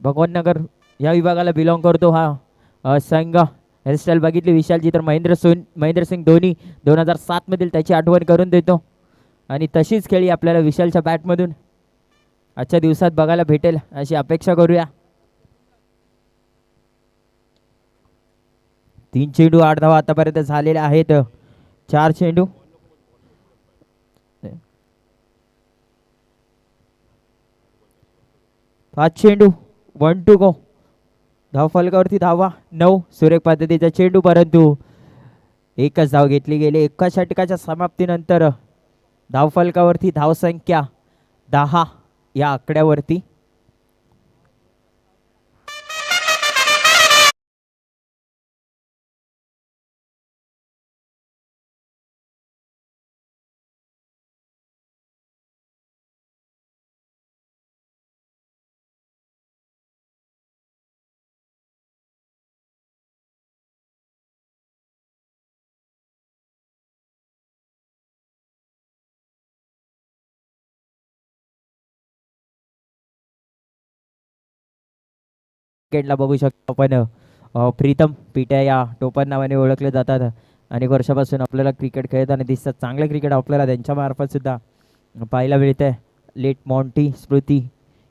भगवाननगर या विभागाला बिलॉंग करतो हा संघ. हेअरस्टाईल बघितली विशालची तर महेंद्रसिंग धोनी 2007 मधील त्याची आठवण करून देतो. आणि तशीच खेळी आपल्याला विशालच्या बॅटमधून आजच्या दिवसात बघायला भेटेल अशी अपेक्षा करूया. 3 चेंडू 8 धावा आतापर्यंत झालेल्या आहेत. 4 चेंडू 5 चेंडू 1 टू गो. धाव फलकावरती धावा 9. सुरेख पद्धतीचा चेंडू परंतु एकच धाव घेतली गेली. एका षटकाच्या समाप्तीनंतर धाव फलकावरती धावसंख्या 10 या आकड्यावरती. क्रिकेटला बघू शकतो आपण प्रीतम पिट्या या टोपण नावाने ओळखले जातात. अनेक वर्षापासून आपल्याला क्रिकेट खेळताना दिसतात. चांगलं क्रिकेट आपल्याला त्यांच्या मार्फत सुद्धा पाहायला मिळतंय. लेट मॉन्टी स्मृती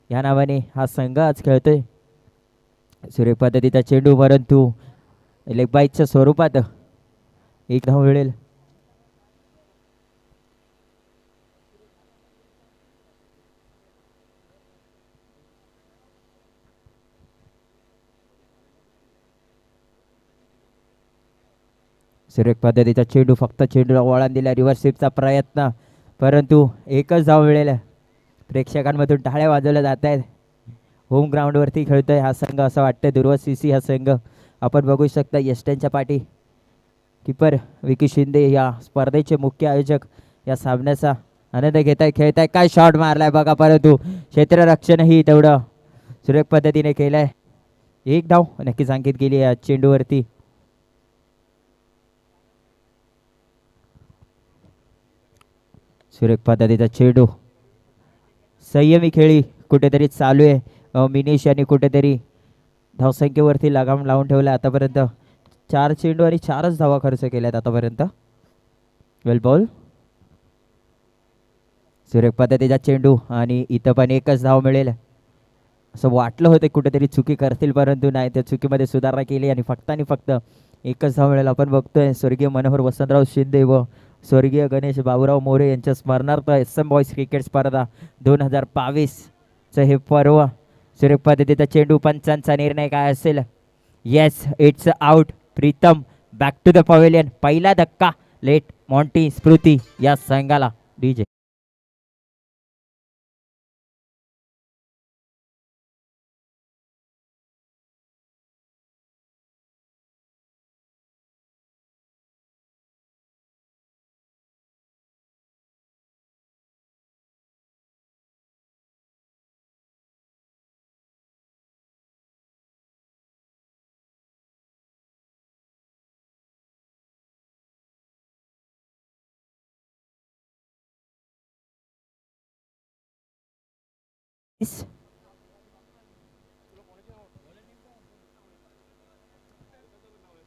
या नावाने हा संघ आज खेळतोय. सुरेख पद्धतीचा चेंडू परंतु लेग बाईकच्या स्वरूपात एक धाव मिळेल. सुरेख पद्धतीचा चेंडू फक्त चेंडूला वळण दिला. रिव्हर्स स्वीपचा प्रयत्न परंतु एकच धाव मिळेल. प्रेक्षकांमधून टाळ्या वाजवल्या जात आहेत. होम ग्राउंडवरती खेळतोय हा संघ असं वाटतं. दुर्वा सीसी हा संघ आपण बघू शकता. यष्ट्यांच्या पाठी किपर विकी शिंदे या स्पर्धेचे मुख्य आयोजक या सामन्याचा आनंद घेत आहे. खेळत आहे. काय शॉट मारलाय बघा परंतु क्षेत्ररक्षणही तेवढं सुरेख पद्धतीने केलंय. एक धाव नक्कीच अंकित केली या चेंडूवरती. सुरेख पद्धतीचा चेंडू संयमी खेळी कुठेतरी चालू आहे. मिनेश यांनी कुठेतरी धावसंख्येवरती लगाम लावून ठेवला. आतापर्यंत 4 चेंडू आणि 4च धावा खर्च केल्यात आतापर्यंत. वेल बॉल. सुरेख पद्धतीचा चेंडू आणि इथं पण एकच धाव मिळेल असं वाटलं होतं. कुठेतरी चुकी करतील परंतु नाही. त्या चुकीमध्ये सुधारणा केली आणि फक्त एकच धाव मिळेल. आपण बघतोय स्वर्गीय मनोहर वसंतराव शिंदे व स्वर्गीय गणेश बाबूराव मोरे यांच्या स्मरणार्थ SM बॉयज क्रिकेट स्पर्धा 2022चं हे पर्व. सुरेख पद्धतीचा चेंडू पंचांचा निर्णय काय असेल. Yes it's out. Pritam back to the pavilion. पहिला धक्का लेट मॉन्टी स्मृती या संघाला. DJ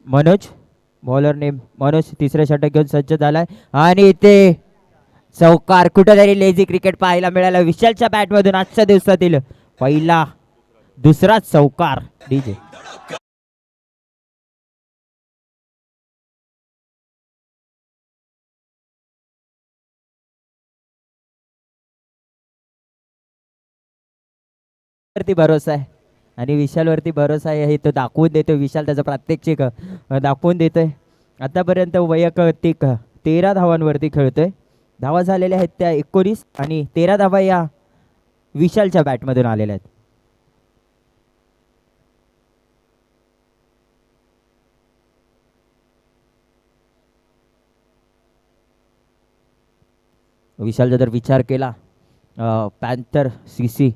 Manoj bowler name Manoj तिसरे षटक घेऊन सज्ज झालाय आणि ते चौकार. कुठेतरी लेझी क्रिकेट पाहायला मिळाला विशालच्या बॅटमधून आजच्या दिवसातील पहिला दुसरा चौकार. डीजे वरती भरोसा आहे आणि विशालवरती भरोसा आहे हे तो दाखवून देतो. विशाल त्याचं प्रात्यक्षिक दाखवून देतोय. आतापर्यंत वैयक्तिक 13 धावांवरती खेळतोय. धावा झालेल्या आहेत त्या 19 आणि 13 धावा या विशालच्या बॅटमधून आलेल्या आहेत. विशालचा जर विचार केला पॅन्थर CC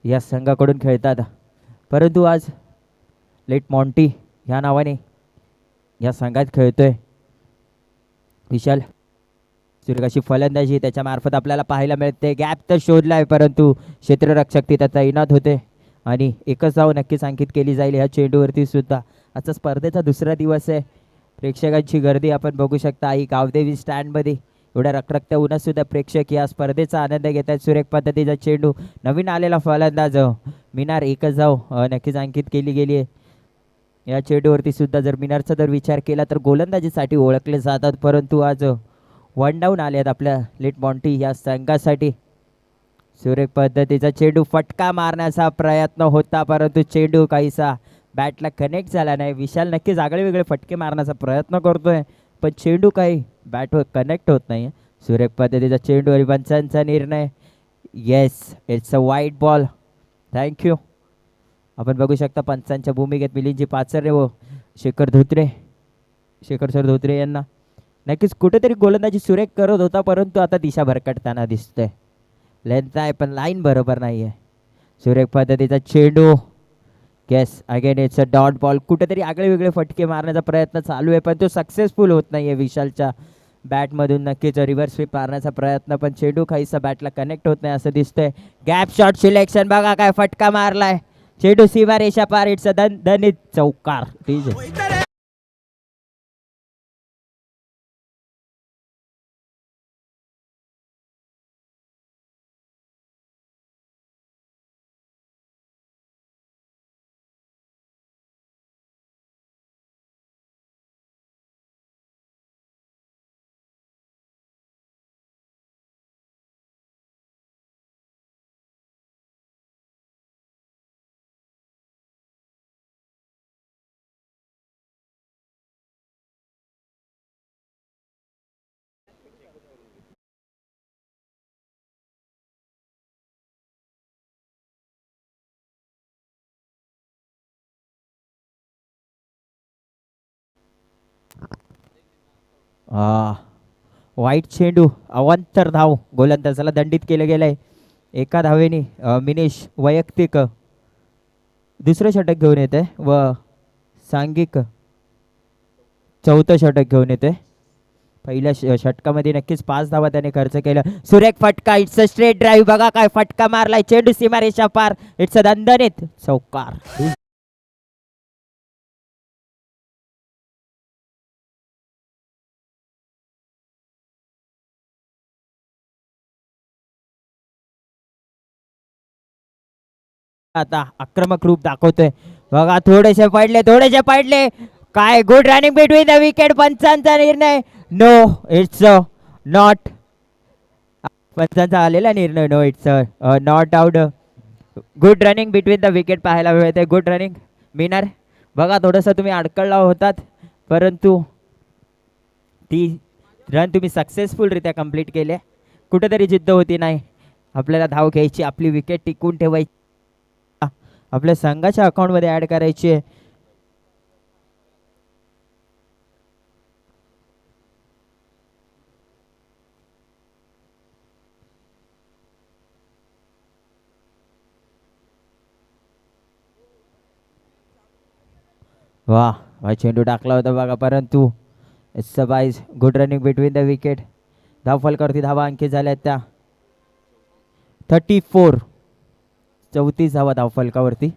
या संघाकडून खेळतात परंतु आज लेट मॉन्टी ह्या नावाने या संघात खेळतोय विशाल. सुरेखाची फलंदाजी त्याच्या मार्फत आपल्याला पाहायला मिळते. गॅप तर शोधलाय परंतु क्षेत्ररक्षक तिथे तैनात होते आणि एकच धाव नक्कीच अंकित केली जाईल ह्या चेंडूवरती सुद्धा. आजचा स्पर्धेचा दुसरा दिवस आहे. प्रेक्षकांची गर्दी आपण बघू शकता ही गावदेवी स्टँडमध्ये. एवढ्या रखरखत्या उन्हात सुद्धा प्रेक्षक या स्पर्धेचा आनंद घेत आहेत. सुरेख पद्धतीचा चेंडू, नवीन आलेला फलंदाज मिनार, एकच धाव नक्कीच अंकित केली गेली आहे या चेंडूवरती सुद्धा. जर मिनारचा जर विचार केला तर गोलंदाजीसाठी ओळखले जातात, परंतु आज वन डाऊन आले आहेत आपल्या लेट मॉन्टी या संघासाठी. सुरेख पद्धतीचा चेंडू, फटका मारण्याचा प्रयत्न होता परंतु चेंडू काहीसा बॅटला कनेक्ट झाला नाही. विशाल नक्कीच आगळे वेगळे फटके मारण्याचा प्रयत्न करतोय पण चेंडू काही बॅटवर कनेक्ट होत नाही. सुरेख पद्धतीचा चेंडू आणि पंचांचा निर्णय, येस इट्स अ वाईट बॉल. थँक्यू. आपण बघू शकता पंचांच्या भूमिकेत मिलिंदजी पाचरे व शेखर सर धोत्रे यांना. नक्कीच कुठेतरी गोलंदाजी सुरेख करत होता परंतु आता दिशा भरकटताना दिसतोय. लेंथ आहे पण लाईन बरोबर नाही आहे. सुरेख पद्धतीचा चेंडू, yes again it's a dot ball. कुठेतरी आगळे वेगळे फटके मारण्याचा प्रयत्न चालू आहे पण तो सक्सेसफुल होत नाही आहे विशालच्या बॅटमधून. नक्कीच रिव्हर्स स्वीप मारण्याचा प्रयत्न पण चेंडू काहीसा बॅटला कनेक्ट होत नाही असं दिसतंय. गॅप शॉट सिलेक्शन, बघा काय फटका मारलाय. चेंडू सीमा रेषा पार, इट्स अ दणदणीत चौकार. ठीक आहे. वाईट चेंडू, अवांतर धाव गोलंदाजाला दंडित केलं गेलंय. एका धावेने मिनेश वैयक्तिक दुसरं षटक घेऊन येते व सांघिक चौथं षटक घेऊन येते. पहिल्या षटकामध्ये नक्कीच 5 धावा त्याने खर्च केलं. सुरेख फटका, इट्स अ स्ट्रेट ड्राईव्ह, बघा काय फटका मारलाय. चेंडू सीमारेषा पार, इट्स अ दणदणीत चौकार. आता आक्रमक रूप दाखवतोय बघा. थोडेसे पडले काय. Good running between the wicket. पंचांचा निर्णय, नो इट्स नॉट. पंचांचा आलेला निर्णय, no it's not out. Good running between the wicket पाहायला मिळते. गुड रनिंग मिनर, बघा थोडंसं तुम्ही अडकळला होतात परंतु ती रन तुम्ही सक्सेसफुलरित्या कंप्लीट केले. कुठेतरी जिद्द होती नाही, आपल्याला धाव घ्यायची, आपली विकेट टिकून ठेवायची, आपल्या संघाच्या अकाउंटमध्ये ॲड करायची आहे. वा चेंडू टाकला होता बघा परंतु it's byes. Good running between the wicket. धाव फलकावरती धावा अंकित झाल्या त्या 34. 34 धावा धाव फलकावरती.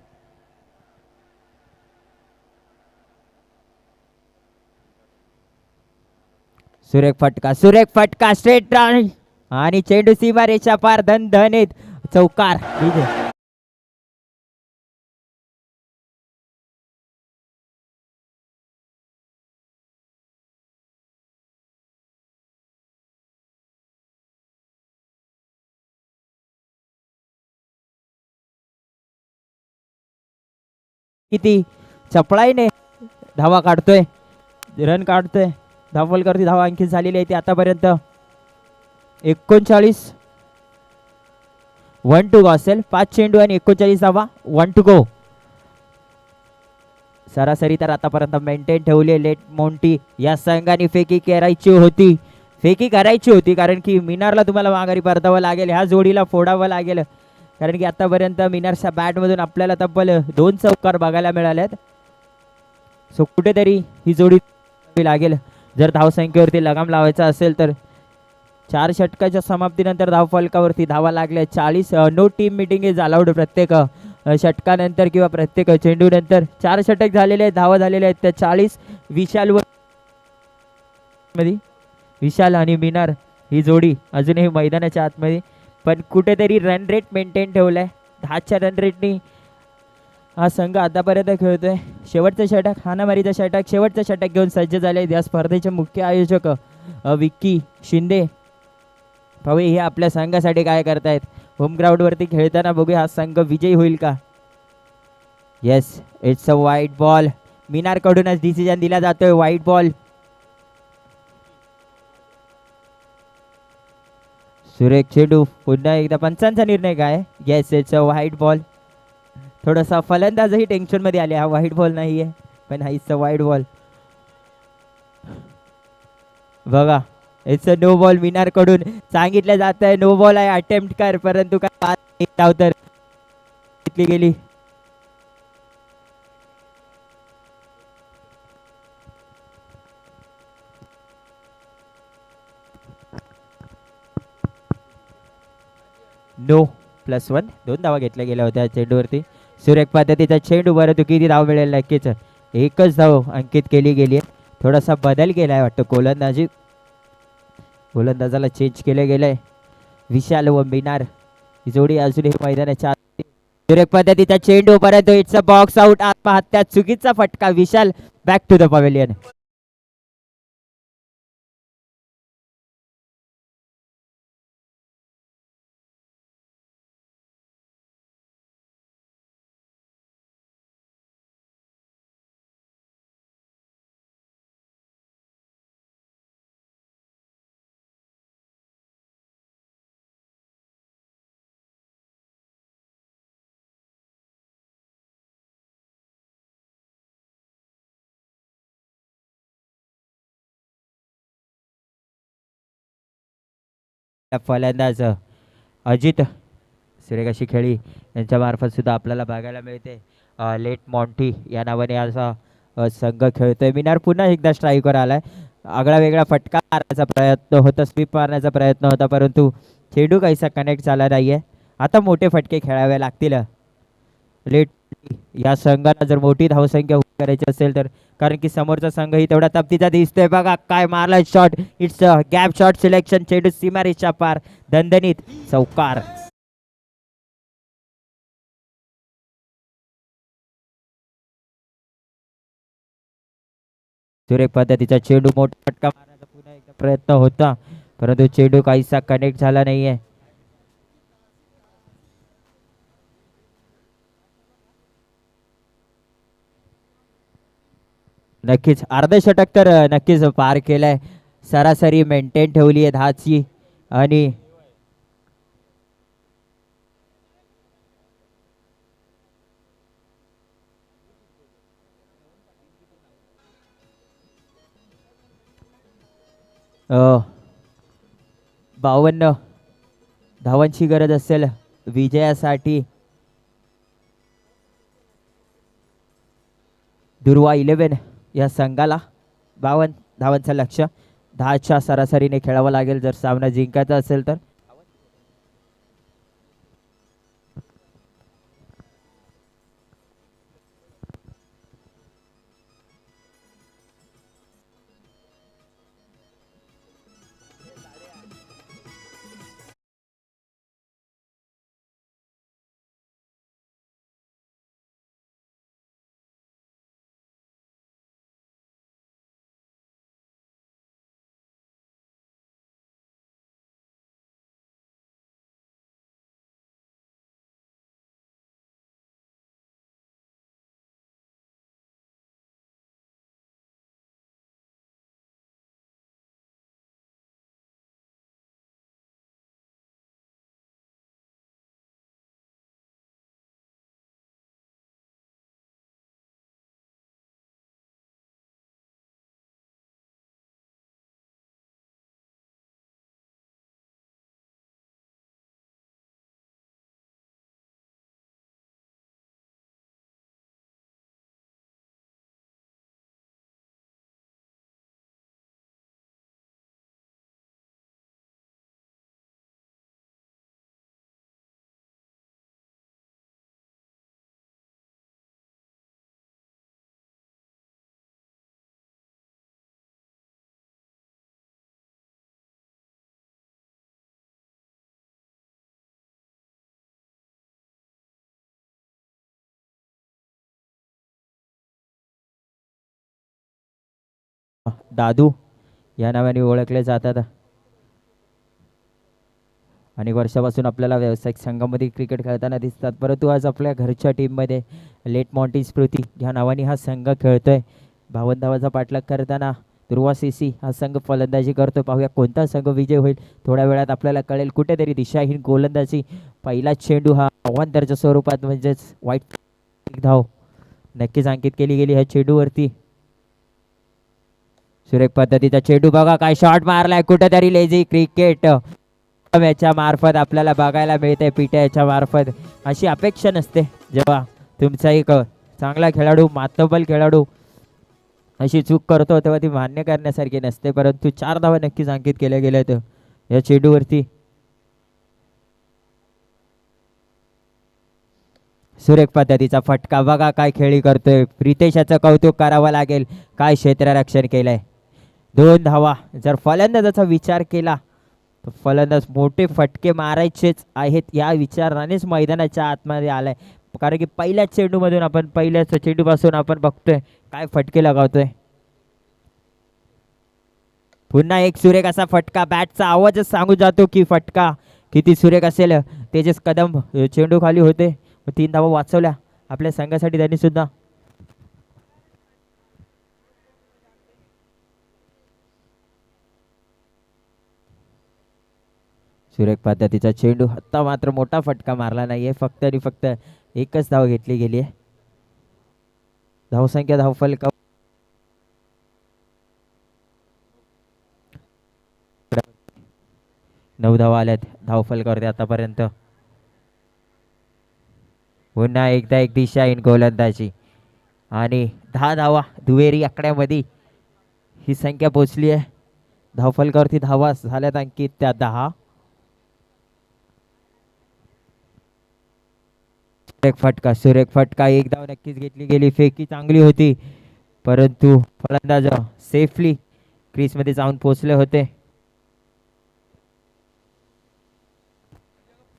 सुरेख फटका स्ट्रेट रन आणि चेंडू सीमा रेषा पार, धनधनीत चौकार. किती चपळाईने धावा काढतोय, रन काढतोय. धावफलकावरती धावा अंकित झालेली आहे ती आतापर्यंत 39. 1 टू गो असेल. 5 चेंडू आणि 39 धावा. 1 टू गो. सरासरी तर आतापर्यंत मेंटेन ठेवली लेट मोंटी या संघाने. फेकी करायची होती कारण की मिनारला तुम्हाला माघारी परतावं लागेल, ह्या जोडीला फोडावं लागेल कारण की आतापर्यंत मिनारच्या बॅटमधून आपल्याला तब्बल 2 चौकार बघायला मिळाल्यात. सो कुठेतरी ही जोडी लागेल जर धावसंख्येवरती लगाम लावायचा असेल तर. 4 षटकाच्या समाप्तीनंतर धाव फलकावरती धावा लागल्या 40. No team meeting is allowed. प्रत्येक षटकानंतर किंवा प्रत्येक चेंडूनंतर 4 षटक झालेले आहेत, धावा झालेल्या आहेत त्या 40. विशाल व मध्ये विशाल आणि मिनार ही जोडी अजूनही मैदानाच्या आतमध्ये, पण कुठेतरी रन रेट मेंटेन ठेवलाय. 10च्या रन रेटनी हा संघ आतापर्यंत खेळतोय. शेवटचं षटक, हाणामारीचं षटक, शेवटचं षटक घेऊन सज्ज झाले या स्पर्धेचे मुख्य आयोजक विक्की शिंदे. भावे हे आपल्या संघासाठी काय करतायत. होम ग्राउंडवरती खेळताना बघूया हा संघ विजयी होईल का. येस, इट्स अ वाईट बॉल. मिनार कडूनच डिसिजन दिला जातोय, वाईट बॉल. सुरेख चेंडू, पुन्हा एकदा पंचांचा निर्णय काय. Yes, it's a white ball. थोडासा फलंदाजही टेन्शन मध्ये आले, हा व्हाईट बॉल नाहीये पण हा इट्स अ व्हाईट बॉल. बघा, इट्स अ नो बॉल. मिनार कडून सांगितलं जात आहे नो बॉल आहे, अटेम्प्ट कर, परंतु काय धाव तर घेतली गेली. नो. +1, 2 धावा घेतल्या गेल्या होत्या चेंडूवरती. सुरेख पद्धतीचा चेंडू, परंतु किती धाव मिळेल नक्कीच. एकच धाव अंकित केली गेली आहे. थोडासा बदल केलाय वाटतं गोलंदाजाला चेंज केलं गेलंय. विशाल व मिनार ही जोडी अजूनही मैदानाच्या आत. सुरेख पद्धतीचा चेंडू, परंतु इट्स अ बॉक्स आउट. आत्महत्या, चुकीचा फटका. विशाल बॅक टू द पवेलियन. फलंदाज अजित सुरेख अशी खेळी यांच्या मार्फत सुद्धा आपल्याला बघायला मिळते. लेट मॉन्टी या नावाने असा संघ खेळतोय. मिनार पुन्हा एकदा स्ट्राईकवर आलाय. आगळा वेगळा फटका मारण्याचा प्रयत्न होता, स्वीप मारण्याचा प्रयत्न होता, परंतु चेंडू काहीसा कनेक्ट झाला नाहीये. आता मोठे फटके खेळावे लागतील लेट या संघाला जर मोठी धावसंख्या उभी करायची असेल तर, कारण की समोरचा संघही तेवढा तपतीचा दिसतोय. बघा काय मारला shot. It's gap shot selection. चेंडू सीमारेषा पार, दणदणीत चौकार. सुरेख पद्धतीचा चेंडू, मोठा फटका मारण्याचा पुन्हा एकदा प्रयत्न होता, परंतु चेंडू काहीसा कनेक्ट झाला नाहीये. नक्कीच अर्धशतक तर नक्कीच पार केलंय. सरासरी मेंटेन ठेवली आहे 10ची. आणि अ, 52 धावांची गरज असेल विजयासाठी. दुर्वा 11 या संघाला 52 धावांचं लक्ष्य 10च्या सरासरीने खेळावं लागेल जर सामना जिंकायचा असेल तर. दादू या नावाने ओळखले जातात. अनेक वर्षापासून आपल्याला व्यावसायिक संघामध्ये क्रिकेट खेळताना दिसतात, परंतु आज आपल्या घरच्या टीममध्ये लेट मॉन्टी स्मृती ह्या नावाने हा संघ खेळतोय. 52 धावाचा पाठलाग करताना ध्रुवा सीसी हा संघ फलंदाजी करतो. पाहूया कोणता संघ विजय होईल. थोड्या वेळात आपल्याला कळेल. कुठेतरी दिशाहीन गोलंदाजी. पहिला चेंडू हा अवांतरच्या स्वरूपात म्हणजेच वाईट धाव नक्कीच अंकित केली गेली ह्या चेंडूवरती. सुरेख पद्धतीचा चेंडू बघा काय शॉट मारलाय. कुठेतरी लेझी क्रिकेट याच्या मार्फत आपल्याला बघायला मिळते. पीटे याच्या मार्फत अशी अपेक्षा नसते जेव्हा तुमचा एक चांगला खेळाडू मातब्बल खेळाडू अशी चूक करतो तेव्हा ती मान्य करण्यासारखी नसते, परंतु 4 धावा नक्कीच अंकित केल्या गेल्यात या चेंडूवरती. सुरेख पद्धतीचा फटका बघा काय खेळी करतोय. प्रितेशाचं कौतुक करावं लागेल. काय क्षेत्ररक्षण केलंय. 2 धावा. जर फलंदाजाचा विचार केला तर फलंदाज मोठे फटके मारायचेच आहेत या विचारानेच मैदानाच्या आतमध्ये आलाय, कारण की पहिल्याच चेंडूमधून आपण पहिल्याच चेंडूपासून आपण बघतोय काय फटके लगावतोय. पुन्हा एक सुरेख असा फटका. बॅटचा आवाजच सांगू जातो की फटका किती सुरेख असेल. तेजस कदम चेंडू खाली होते, 3 धावा वाचवल्या आपल्या संघासाठी त्यांनी सुद्धा. सुरेख पद्धतीचा चेंडू. आता मात्र मोठा फटका मारला नाहीये, फक्त आणि फक्त एकच धाव घेतली गेली आहे. धावसंख्या धावफलक 9 धावा आल्यात धावफलकावरती आतापर्यंत. पुन्हा एकदा एक दिशाहीन गोलंदाजी आणि 10 धावा दुहेरी आकड्यामध्ये ही संख्या पोचली आहे. धावफलकावरती धावा झाल्यात अंकित त्या 10. सुरेख फटका. सुरेख फटका. एक धाव नक्कीच घेतली गेली. फेकी चांगली होती, परंतु फलंदाज सेफली क्रीजमध्ये जाऊन पोहोचले होते.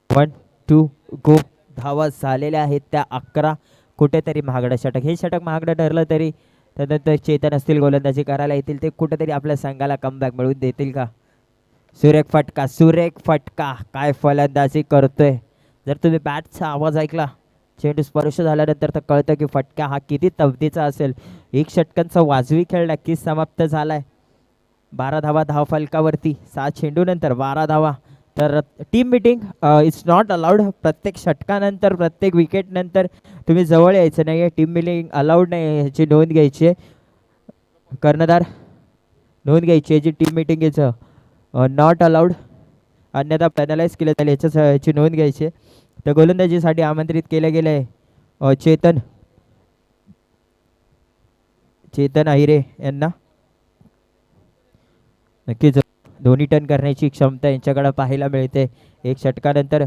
1 2 गो. धावा झालेल्या आहेत त्या 11. कुठेतरी महागडं षटक. हे षटक महागडं ठरलं तरी त्यानंतर चेतन असतील गोलंदाजी करायला येतील, ते कुठेतरी आपल्या संघाला कमबॅक मिळवून देतील का. सुरेख फटका. सुरेख फटका. काय फलंदाजी करतोय. जर तुम्ही बॅटचा आवाज ऐकला चेंडू स्पर्श झाल्यानंतर तर कळतं की फटका हा किती तब्दीचा असेल. एक षटकांचा वाजवी खेळ नक्कीच समाप्त झालाय. 12 धावा धावफलकावरती 6 चेंडूनंतर 12 धावा. तर team meeting it's not allowed. प्रत्येक षटकानंतर प्रत्येक विकेटनंतर तुम्ही जवळ यायचं नाही आहे. टीम मिटिंग अलाउड नाही आहे, ह्याची नोंद घ्यायची आहे. कर्णधार नोंद घ्यायची आहे जी team meeting is not allowed, अन्यथा पॅनलाइज केलं जाईल याची नोंद घ्यायची आहे. तर गोलंदाजीसाठी आमंत्रित केलं गेलं आहे चेतन अहिरे यांना. नक्कीच दोन्ही टर्न करण्याची क्षमता यांच्याकडे पाहायला मिळते. एक षटकानंतर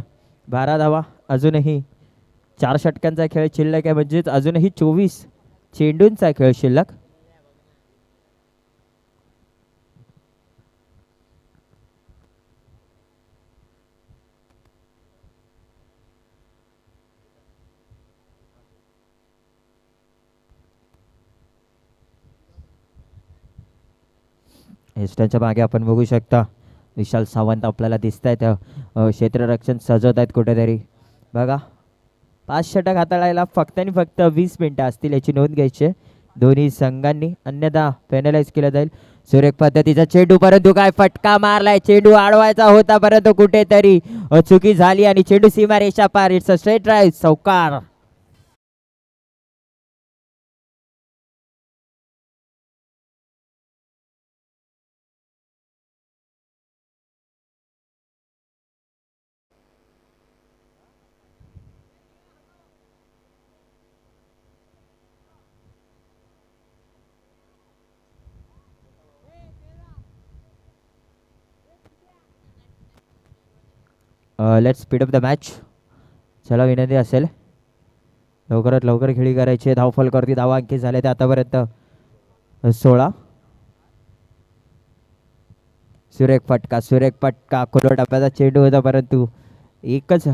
12 धावा. अजूनही 4 षटकांचा खेळ शिल्लक आहे, म्हणजेच अजूनही 24 चेंडूंचा खेळ शिल्लक. हेस्टनच्या मागे आपण बघू शकता विशाल सावंत आपल्याला दिसत आहेत. क्षेत्ररक्षण सजवत आहेत कुठेतरी. बघा 5 षटक हाताळायला फक्त आणि फक्त 20 मिनिटं असतील, याची नोंद घ्यायची आहे दोन्ही संघांनी, अन्यथा पेनलाइज केलं जाईल. सुरेख पद्धतीचा चेंडू, परंतु काय फटका मारलाय. चेंडू अडवायचा होता परंतु कुठेतरी चुकी झाली आणि चेंडू सीमा रेषा पार. It's a straight drive. चौकार. Let's speed up the match. चला विनंती असेल लवकरात लवकर खेळी करायची. धावफलकावरती धावा अंकित झाले ते आतापर्यंत 16. सुरेख फटका. सुरेख फटका. खुला टप्प्याचा चेंडू होता परंतु एकच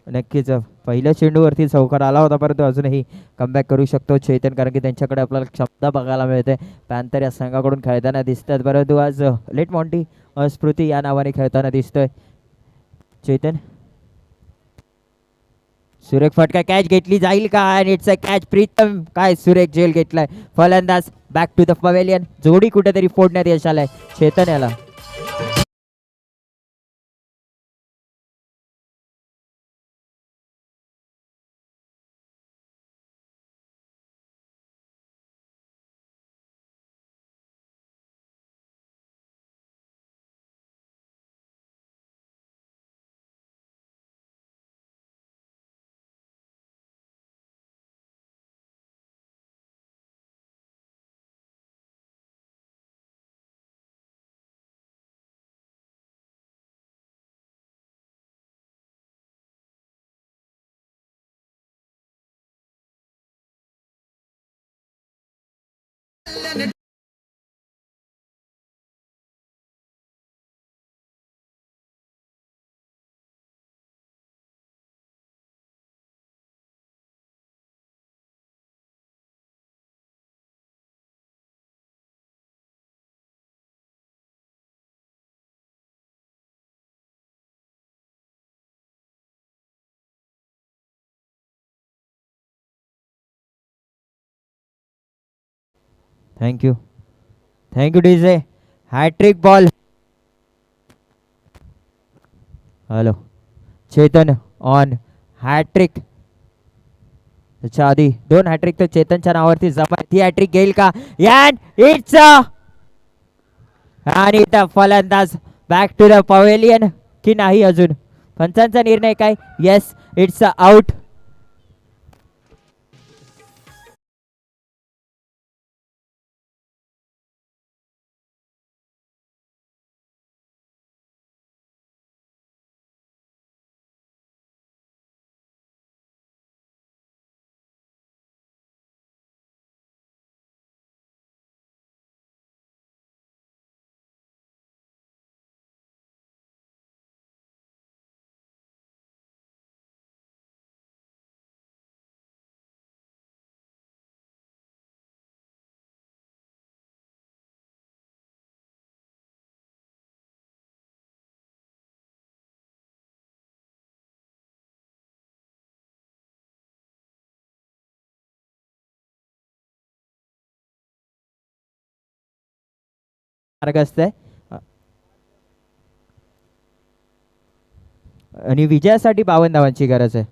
नक्कीच पहिल्या चेंडूवरती चौकार आला होता परंतु अजूनही कमबॅक करू शकतो चेतन कारण की त्यांच्याकडे आपल्याला क्षमता बघायला मिळते. पॅन्थर या संघाकडून खेळताना दिसतात परंतु आज लेट मॉन्टी स्मृती या नावाने खेळताना दिसतोय. चेतन सुरेख फटका कॅच घेतली जाईल का आणि इट्स अ कॅच प्रीतम काय सुरेख झेल घेतलाय फलंदाज बॅक टू द पवेलियन जोडी कुठेतरी फोडण्यात यश आलंय चेतन याला. Thank you thank you DJ hattrick ball. Hello Chetan on hattrick. त्याच्या आधी 2 हॅट्रिक तर चेतनच्या नावावरती जमा ती हॅट्रिक घेईल का यान इट्स आणि फलंदाज बॅक टू द पवेलियन की नाही अजून पंचांचा निर्णय काय येस इट्स आउट. मार्ग असतंय आणि विजयासाठी 52 धावांची गरज आहे.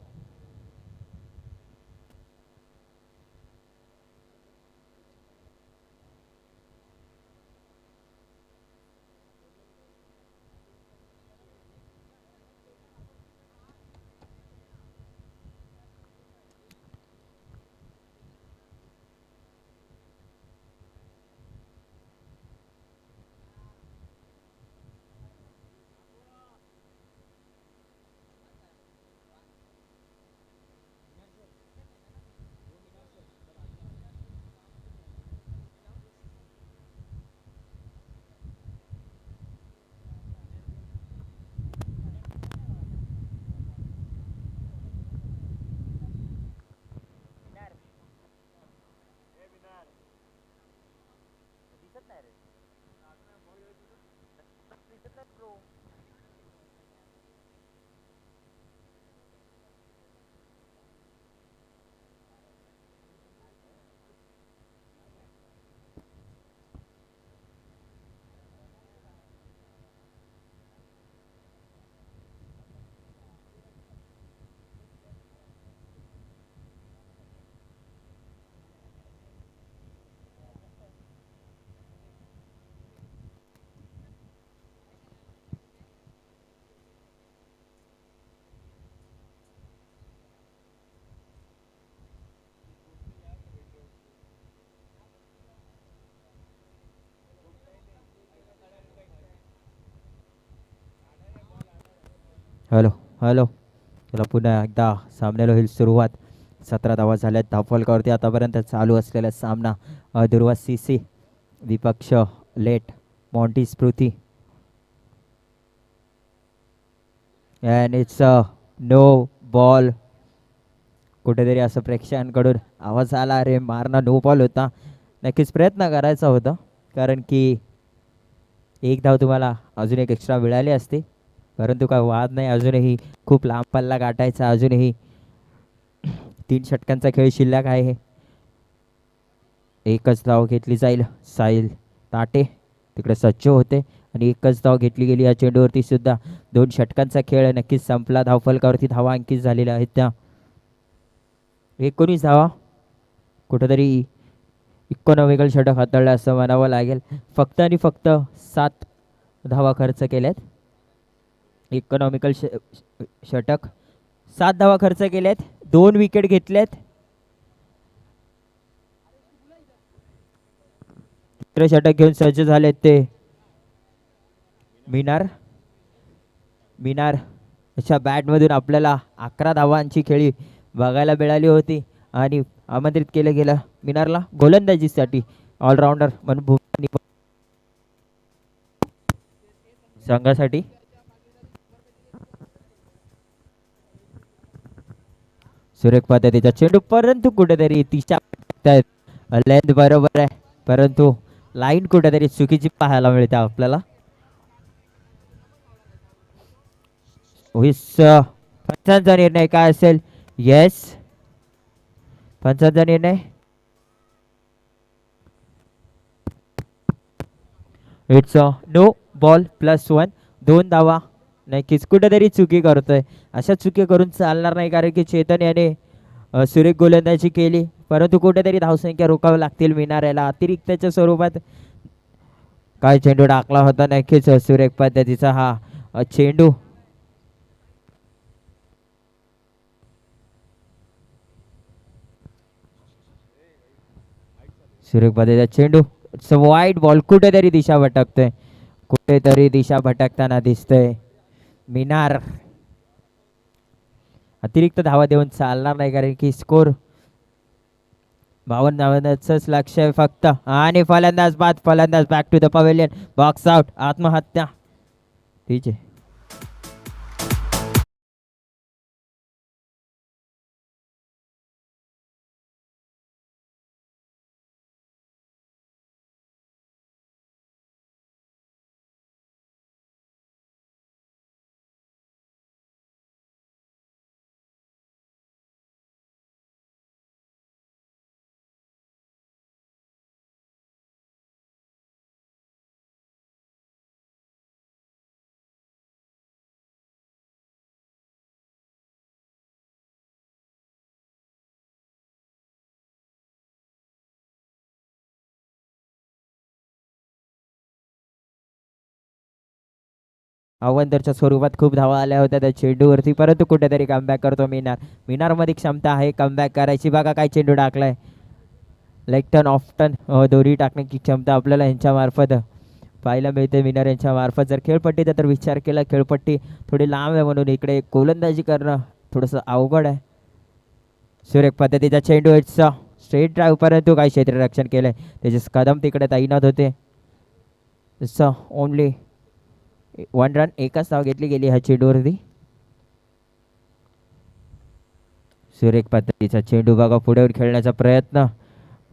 हॅलो हॅलो चला पुन्हा एकदा सामन्याला होईल सुरुवात. 17 धावा झाल्यात धावफलकावरती आतापर्यंत चालू असलेला सामना. दुर्वा सी सी विपक्ष late Monty Smriti and it's a no ball. कुठेतरी असं प्रेक्षकांकडून आवाज आला, अरे मारणं नो बॉल होता. नक्कीच प्रयत्न करायचा होता, कारण की एक धाव तुम्हाला अजून एक एक्स्ट्रा मिळाली असते, परंतु काय वाद नाही. अजूनही खूप लांब पल्ला गाठायचा. अजूनही 3 षटकांचा खेळ शिल्लक आहे. एकच धाव घेतली जाईल. साहिल ताटे तिकडे सज्ज होते आणि एकच धाव घेतली गेली. या चेंडूवरती सुद्धा 2 षटकांचा खेळ नक्कीच संपला. धावफलकावरती धावा अंकित झालेल्या आहेत त्या 19 धावा. कुठेतरी इकॉनॉमिकल षटक हाताळलं असं म्हणावं लागेल. फक्त आणि फक्त 7 धावा खर्च केल्यात. इकॉनॉमिकल षटक 7 धावा खर्च केल्यात, 2 विकेट घेतल्यात. तिसरं षटक घेऊन सज्ज झालेत ते मिनार. मिनार अशा बॅटमधून आपल्याला 11 धावांची खेळी बघायला मिळाली होती आणि आमंत्रित केलं गेलं मिनारला गोलंदाजीसाठी. ऑलराऊंडर म्हणून भूमिका संघासाठी. सुरेख पद्धतीचा चेंडू, परंतु कुठेतरी तिच्या लेंथ बरोबर आहे, परंतु लाईन कुठेतरी चुकीची पाहायला मिळते आपल्याला. पंचांचा निर्णय काय असेल? येस, पंचांचा निर्णय इट्स नो बॉल +1. 2 धावा. नक्कीच कुठेतरी चुकी करतोय. अशा चुकी करून चालणार नाही, कारण की चेतन याने सुरेख गोलंदाजी केली, परंतु कुठेतरी धावसंख्या रोखावी लागतील मिनार याला. अतिरिक्तच्या स्वरूपात काय चेंडू टाकला होता. नक्कीच सुरेख पद्धतीचा हा चेंडू. सुरेख पद्धतीचा चेंडू, वाईट बॉल. कुठेतरी दिशा भटकतोय, कुठेतरी दिशा भटकताना दिसतोय मिनार. अतिरिक्त धावा देऊन चालणार नाही, कारण की स्कोर 52 धावांचंच लक्ष आहे फक्त. आणि फलंदाज बाद, फलंदाज back to the pavilion. Box out, आत्महत्या. ठीक आहे. अवंदरच्या स्वरूपात खूप धावा आल्या होत्या त्या चेंडूवरती, परंतु कुठेतरी कमबॅक करतो मिनार. मिनारमध्ये क्षमता आहे कमबॅक करायची. बघा काय चेंडू टाकलाय. लेग टर्न ऑफ टर्न दोरी टाकण्याची क्षमता आपल्याला यांच्यामार्फत पाहायला मिळते. मिनार यांच्या मार्फत जर खेळपट्टीचा तर विचार केला, खेळपट्टी थोडी लांब आहे म्हणून इकडे गोलंदाजी करणं थोडंसं अवघड आहे. सुरेख पद्धतीचा चेंडू, इट्स स्ट्रेट ड्राईव्ह, परंतु काय क्षेत्ररक्षण केलंय. त्याचे कदम तिकडे तैनात होते. Only 1 run. एकच धाव घेतली गेली ह्या चेंडूवरती. सुरेख पद्धतीचा चेंडू बघा, पुढे खेळण्याचा प्रयत्न.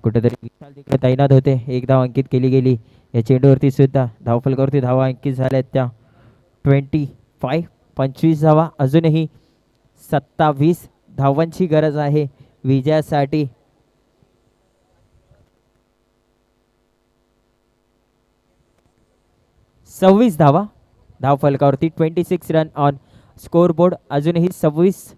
कुठेतरी विशाल तिकडे तैनात होते. 1 धाव अंकित केली गेली या चेंडूवरती सुद्धा. धावफलकावरती धावा अंकित झाल्यात त्या 25. 25 धावा. अजूनही 27 धावांची गरज आहे विजयासाठी. 26 धावा धावफलकावरती. 26 रन ऑन स्कोर बोर्ड. अजूनही 26.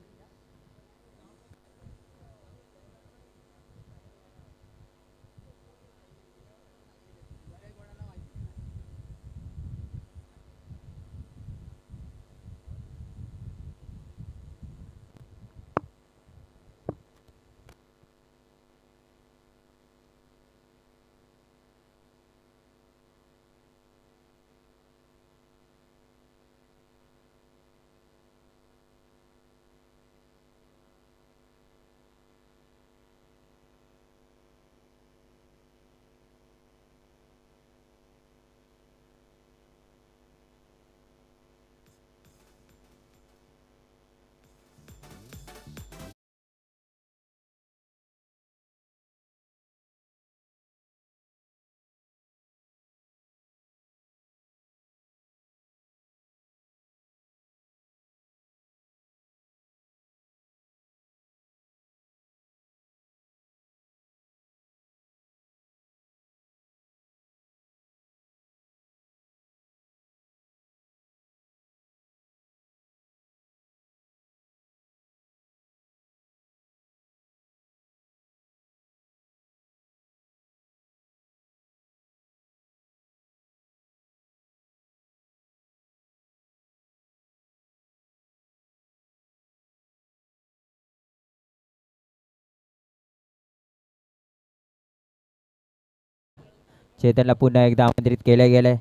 चेतनला पुन्हा एकदा आमंत्रित केलं गेलंय.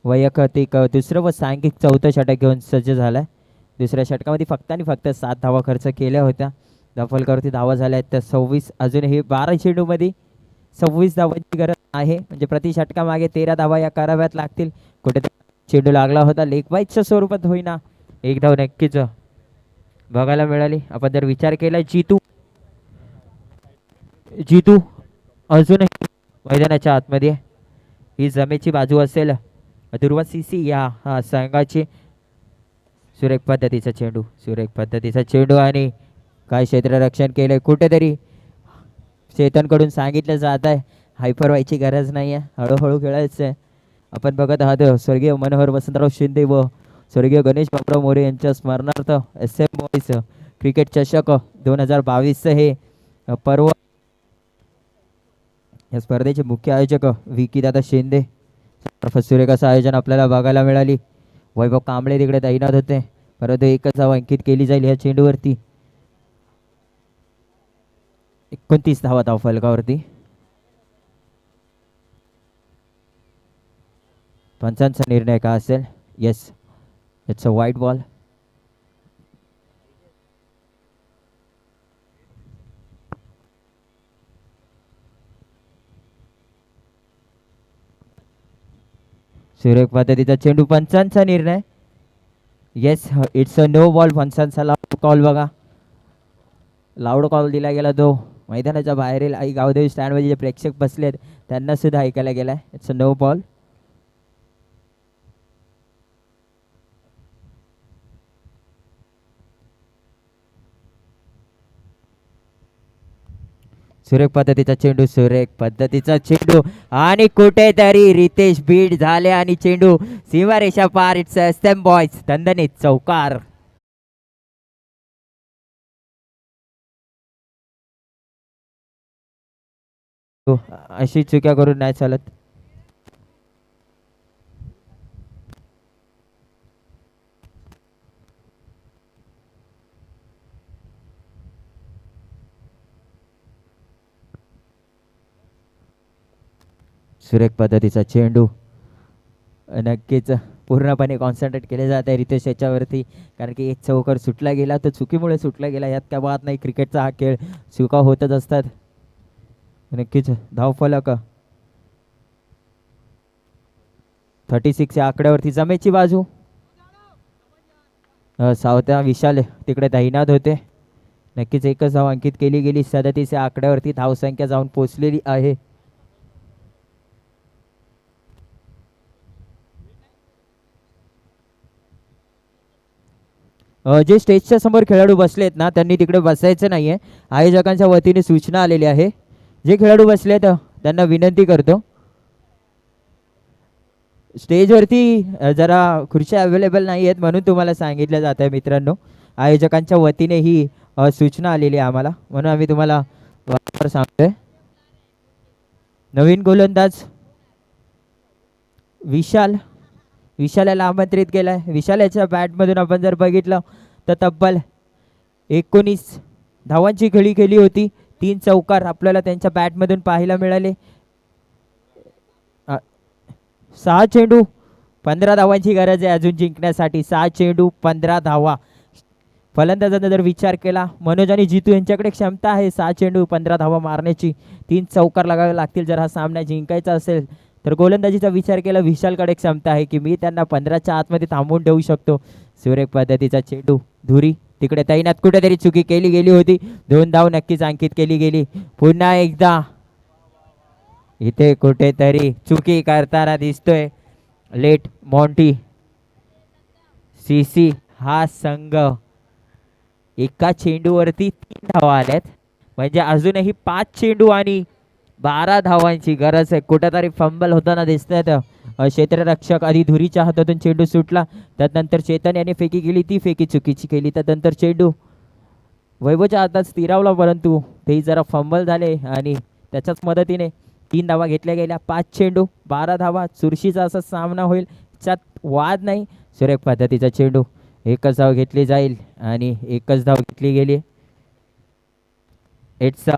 वैयक्तिक दुसरं व सांघिक चौथं षटक घेऊन सज्ज झालाय. दुसऱ्या षटकामध्ये फक्त आणि फक्त 7 धावा खर्च केल्या होत्या. फलकावरती धावा झाल्या आहेत तर 26. अजूनही 12 चेंडूमध्ये 26 धावांची गरज आहे. म्हणजे प्रति षटकामागे 13 धावा या कराव्यात लागतील. कुठे चेंडू लागला होता लेग बाईटच्या स्वरूपात होईना. एक धाव नक्कीच बघायला मिळाली. आपण जर विचार केला जितू जितू अजूनही मैदानाच्या आतमध्ये ही जमेची बाजू असेल दुर्वा सीसी या संघाची. सुरेख पद्धतीचा चेंडू आणि काय क्षेत्ररक्षण केलंय. कुठेतरी चेतनकडून सांगितलं जात आहे हायपर व्हायची गरज नाही आहे, हळूहळू खेळायचं आहे. आपण बघत आहात स्वर्गीय मनोहर वसंतराव शिंदे व स्वर्गीय गणेश बापराव मोरे यांच्या स्मरणार्थ SM बॉईज क्रिकेट चषक 2022 हे पर्व. या स्पर्धेचे मुख्य आयोजक विकीदादा शिंदे. सुरेख असं आयोजन आपल्याला बघायला मिळाली. वैभव कांबळे तिकडे तैनात होते परंतु एकच धाव अंकित केली जाईल या चेंडूवरती. 29 धावा फलकावरती. पंचांचा निर्णय का असेल. येस, इट्स अ वाईट बॉल. सुरेख पद्धतीचा चेंडू, पंचांचा निर्णय. Yes, it's a no ball. पंचांचा लाऊड कॉल बघा. लाऊड कॉल दिला गेला तो मैदानाच्या बाहेरील आई गावदेवी स्टँडमध्ये जे प्रेक्षक बसलेत त्यांना सुद्धा ऐकायला गेलाय. It's a no ball. सुरेख पद्धतीचा चेंडू आणि कुठेतरी रितेश बीड झाले आणि चेंडू सीमारेषा पार. इट्स SM बॉईज दणदणीत चौकार. अशी चुक्या करून नाही चालत. सुरेख पद्धतीचा चेंडू नक्कीच पूर्णपणे कॉन्सन्ट्रेट केले जात आहे रितेश याच्यावरती, कारण की एक चौकार सुटला गेला तर चुकीमुळे सुटला गेला. यात काय बात नाही, क्रिकेटचा हा खेळ चुका होतच असतात. नक्कीच धावफलक 36 या आकड्यावरती जमेची बाजू. सावत्या विशाल तिकडे तैनात होते. नक्कीच एकच धाव अंकित केली गेली. 37 या आकड्यावरती धावसंख्या जाऊन पोचलेली आहे. जे स्टेजच्या समोर खेळाडू बसलेत ना त्यांनी तिकडे बसायचं नाहीये. आयोजकांच्या वतीने सूचना आलेली आहे. जे खेळाडू बसलेत त्यांना विनंती करतो, स्टेजवरती जरा खुर्च्या अवेलेबल नाही आहेत म्हणून तुम्हाला सांगितलं जात आहे मित्रांनो. आयोजकांच्या वतीने ही सूचना आलेली आहे आम्हाला, म्हणून आम्ही तुम्हाला वारंवार सांगतोय. नवीन गोलंदाज विशालाला आमंत्रित केलं आहे. विशाल याच्या बॅटमधून आपण जर बघितलं तर तब्बल 19 धावांची खेळी केली होती. 3 चौकार आपल्याला त्यांच्या बॅटमधून पाहायला मिळाले. 6 चेंडू 15 धावांची गरज आहे अजून जिंकण्यासाठी. 6 चेंडू 15 धावा. फलंदाजांना जर विचार केला, मनोज आणि जितू यांच्याकडे क्षमता आहे 6 चेंडू 15 धावा मारण्याची. 3 चौकार लागावे लागतील जर हा सामना जिंकायचा असेल तर. गोलंदाजीचा विचार केला, विशालकडे क्षमता आहे की मी त्यांना 15च्या आतमध्ये थांबवून ठेवू शकतो. सुरेख पद्धतीचा चेंडू धुरी तिकडे तैनात. कुठेतरी चुकी केली गेली होती. 2 धाव नक्कीच अंकित केली गेली. पुन्हा एकदा इथे कुठेतरी चुकी करताना दिसतोय लेट मॉन्टी सीसी हा संघ. एका चेंडूवरती 3 धावा आल्यात, म्हणजे अजूनही 5 चेंडू आणि 12 धावांची गरज आहे. कुठेतरी फंबल होताना दिसतात. क्षेत्ररक्षक आधी धुरीच्या हातातून चेंडू सुटला, त्यानंतर चेतन याने फेकी केली, ती फेकी चुकीची केली. त्यानंतर चेंडू वैभवच्या हातात स्थिरावला परंतु ते जरा फंबल झाले आणि त्याच्याच मदतीने 3 धावा घेतल्या गेल्या. 5 चेंडू 12 धावा. चुरशीचा असा सामना होईल, त्यात वाद नाही. सुरेख पद्धतीचा चेंडू, एकच धाव घेतली जाईल आणि एकच धाव घेतली गेली. इट्स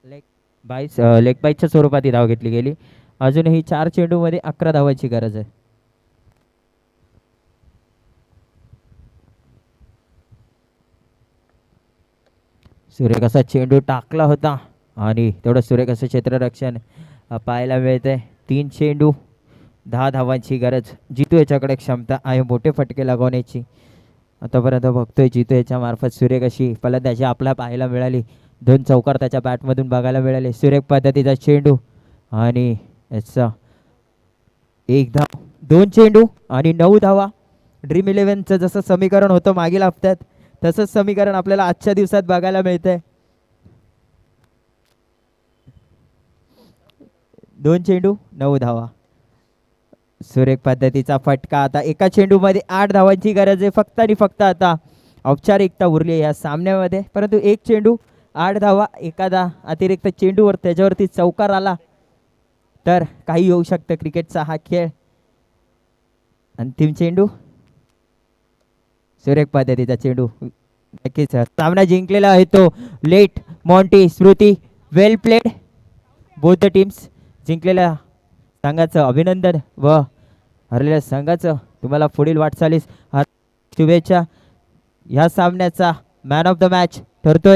लेग बाईच्या स्वरूपात ही धाव घेतली गेली. अजूनही 4 चेंडूमध्ये 11 धावांची गरज आहे. सुरेख असा चेंडू टाकला होता आणि तेवढं सुरेख असं क्षेत्ररक्षण पाहायला मिळतंय. 3 चेंडू 10 धावांची गरज. जितू याच्याकडे क्षमता आहे मोठे फटके लगवण्याची. आतापर्यंत बघतोय जितू याच्या मार्फत सुरेख अशी फलंदाजी आपल्याला पाहायला मिळाली. 2 चौकार त्याच्या बॅटमधून बघायला मिळाले. सुरेख पद्धतीचा चेंडू आणि याचा 1 धाव. 2 चेंडू आणि 9 धावा. ड्रीम 11चं जसं समीकरण होतं मागील हप्त्यात तसंच समीकरण आपल्याला आजच्या दिवसात बघायला मिळतंय. 2 चेंडू 9 धावा. सुरेख पद्धतीचा फटका. आता एका चेंडूमध्ये 8 धावांची गरज आहे फक्त आणि फक्त. आता औपचारिकता उरली आहे या सामन्यामध्ये, परंतु 1 चेंडू 8 धावा. एखादा अतिरिक्त चेंडूवर त्याच्यावरती चौकार आला तर काही होऊ शकतं. क्रिकेटचा हा खेळ. अंतिम चेंडू सुरेख पद्धतीचा चेंडू. नक्कीच सामना जिंकलेला आहे तो late Monty Smriti. Well played both the teams. जिंकलेल्या संघाचं अभिनंदन व हरलेल्या संघाचं तुम्हाला पुढील वाटचालीस शुभेच्छा. ह्या सामन्याचा मॅन ऑफ द मॅच ठरतोय